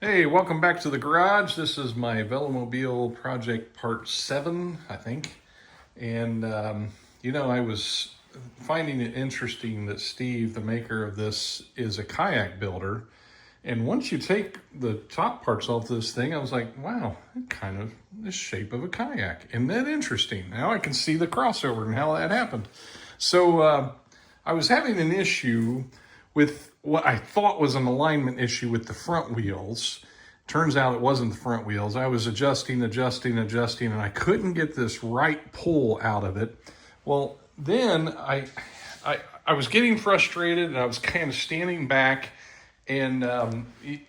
Hey, welcome back to the garage. This is my Velomobile project part 7, I think. And, I was finding it interesting that Steve, the maker of this, is a kayak builder. And once you take the top parts off this thing, I was like, wow, it kind of the shape of a kayak. Isn't that interesting? Now I can see the crossover and how that happened. So I was having an issue with what I thought was an alignment issue with the front wheels. Turns out it wasn't the front wheels. I was adjusting, and I couldn't get this right pull out of it. Well, then I was getting frustrated, and I was kind of standing back, and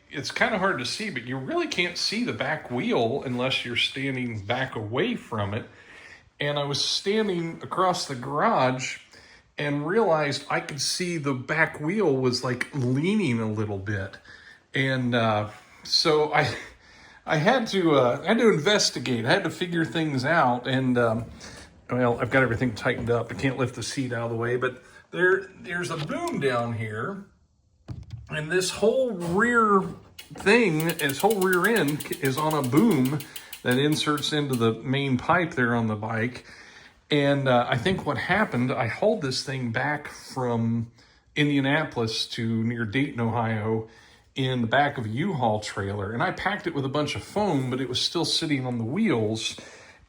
it's kind of hard to see, but you really can't see the back wheel unless you're standing back away from it. And I was standing across the garage and realized I could see the back wheel was like leaning a little bit. And so I had to investigate. I had to figure things out. And well, I've got everything tightened up. I can't lift the seat out of the way, but there's a boom down here, and this whole rear end is on a boom that inserts into the main pipe there on the bike. And I think what happened, I hauled this thing back from Indianapolis to near Dayton, Ohio, in the back of a U-Haul trailer. And I packed it with a bunch of foam, but it was still sitting on the wheels.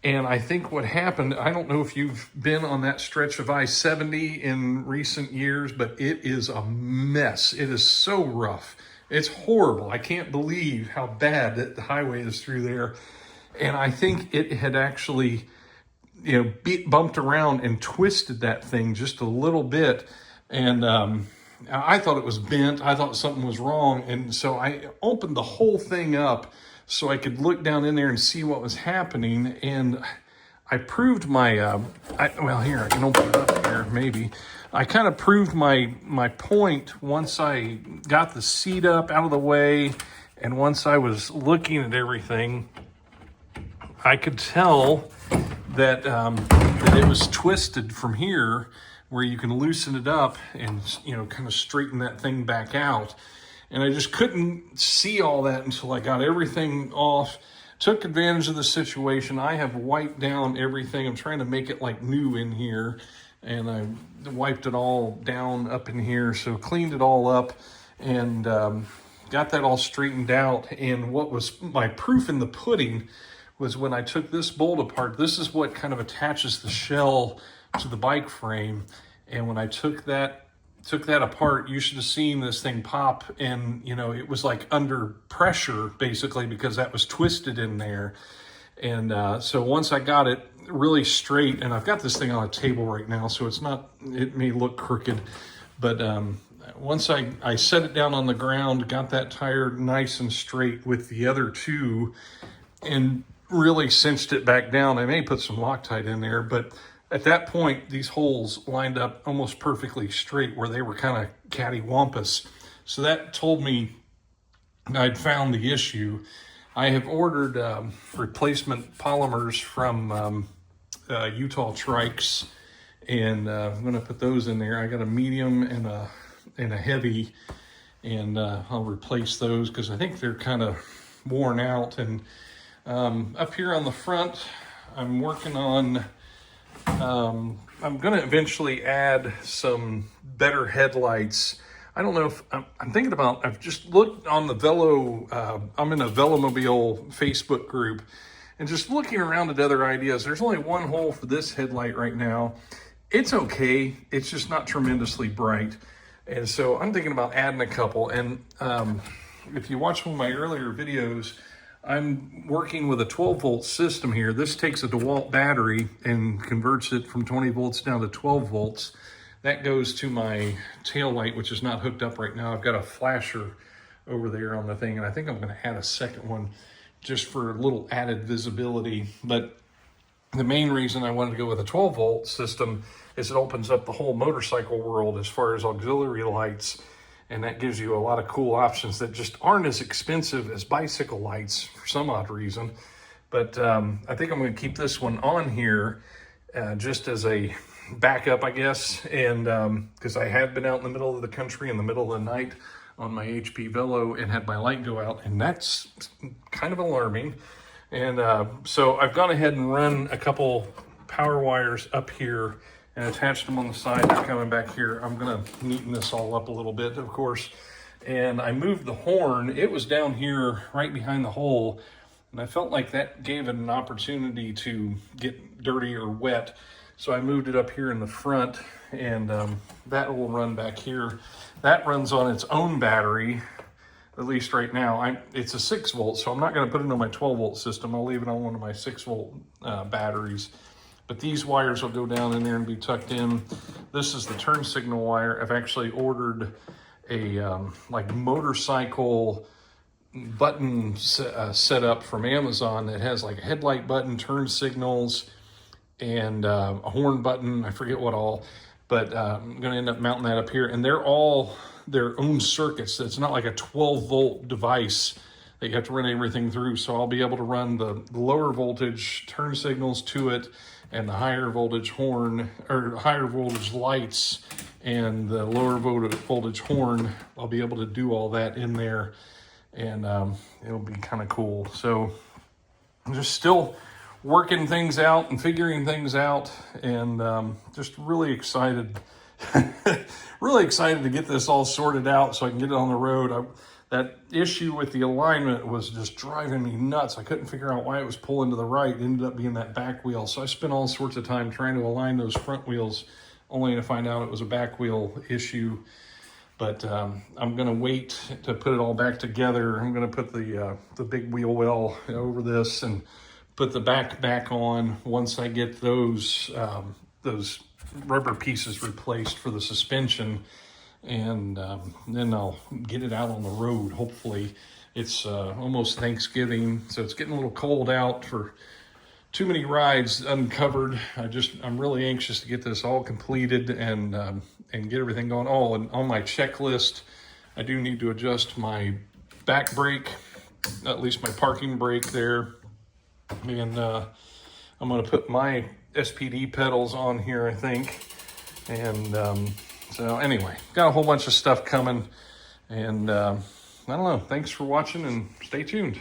And I think what happened, I don't know if you've been on that stretch of I-70 in recent years, but it is a mess. It is so rough. It's horrible. I can't believe how bad that the highway is through there. And I think it had actually bumped around and twisted that thing just a little bit. And I thought it was bent. I thought something was wrong. And so I opened the whole thing up so I could look down in there and see what was happening. And I proved my, here, I can open it up here, maybe. I kind of proved my point once I got the seat up out of the way. And once I was looking at everything, I could tell that it was twisted from here, where you can loosen it up and kind of straighten that thing back out. And I just couldn't see all that until I got everything off, took advantage of the situation. I have wiped down everything. I'm trying to make it like new in here, and I wiped it all down up in here, so cleaned it all up and got that all straightened out. And what was my proof in the pudding was when I took this bolt apart. This is what kind of attaches the shell to the bike frame. And when I took that apart, you should have seen this thing pop. And, it was like under pressure, basically, because that was twisted in there. And so once I got it really straight, and I've got this thing on a table right now, so it may look crooked, but once I set it down on the ground, got that tire nice and straight with the other two, and really cinched it back down. I may put some Loctite in there, but at that point, these holes lined up almost perfectly straight where they were kind of cattywampus. So that told me I'd found the issue. I have ordered replacement polymers from Utah Trikes, and I'm going to put those in there. I got a medium and a heavy, and I'll replace those because I think they're kind of worn out. And up here on the front, I'm working on, I'm going to eventually add some better headlights. I don't know if I'm thinking about, I've just looked on the I'm in a Velomobile Facebook group, and just looking around at other ideas. There's only one hole for this headlight right now. It's okay. It's just not tremendously bright. And so I'm thinking about adding a couple. And if you watch one of my earlier videos, I'm working with a 12-volt system here. This takes a DeWalt battery and converts it from 20 volts down to 12 volts. That goes to my tail light, which is not hooked up right now. I've got a flasher over there on the thing, and I think I'm going to add a second one just for a little added visibility. But the main reason I wanted to go with a 12-volt system is it opens up the whole motorcycle world as far as auxiliary lights. And that gives you a lot of cool options that just aren't as expensive as bicycle lights for some odd reason. But I think I'm going to keep this one on here just as a backup, I guess. And because I have been out in the middle of the country in the middle of the night on my HP Velo and had my light go out, and that's kind of alarming. And so I've gone ahead and run a couple power wires up here and attached them on the side. They're coming back here. I'm gonna neaten this all up a little bit, of course. And I moved the horn. It was down here right behind the hole, and I felt like that gave it an opportunity to get dirty or wet. So I moved it up here in the front, and that will run back here. That runs on its own battery, at least right now. It's a 6 volt, so I'm not gonna put it on my 12 volt system. I'll leave it on one of my 6 volt batteries. But these wires will go down in there and be tucked in. This is the turn signal wire. I've actually ordered a like motorcycle button setup from Amazon that has like a headlight button, turn signals, and a horn button. I forget what all, but I'm going to end up mounting that up here. And they're all their own circuits. It's not like a 12 volt device that you have to run everything through. So I'll be able to run the lower voltage turn signals to it, and the higher voltage horn, or higher voltage lights, and the lower voltage horn. I'll be able to do all that in there, and it'll be kind of cool. So I'm just still working things out and figuring things out, and just really excited, really excited to get this all sorted out so I can get it on the road. That issue with the alignment was just driving me nuts. I couldn't figure out why it was pulling to the right. It ended up being that back wheel. So I spent all sorts of time trying to align those front wheels, only to find out it was a back wheel issue. But I'm gonna wait to put it all back together. I'm gonna put the big wheel well over this and put the back on once I get those rubber pieces replaced for the suspension. And then I'll get it out on the road. Hopefully. It's almost Thanksgiving, so it's getting a little cold out for too many rides uncovered. I'm really anxious to get this all completed and get everything going. Oh, and on my checklist, I do need to adjust my back brake, at least my parking brake there. And I'm going to put my SPD pedals on here, I think. And so anyway, got a whole bunch of stuff coming, and I don't know. Thanks for watching, and stay tuned.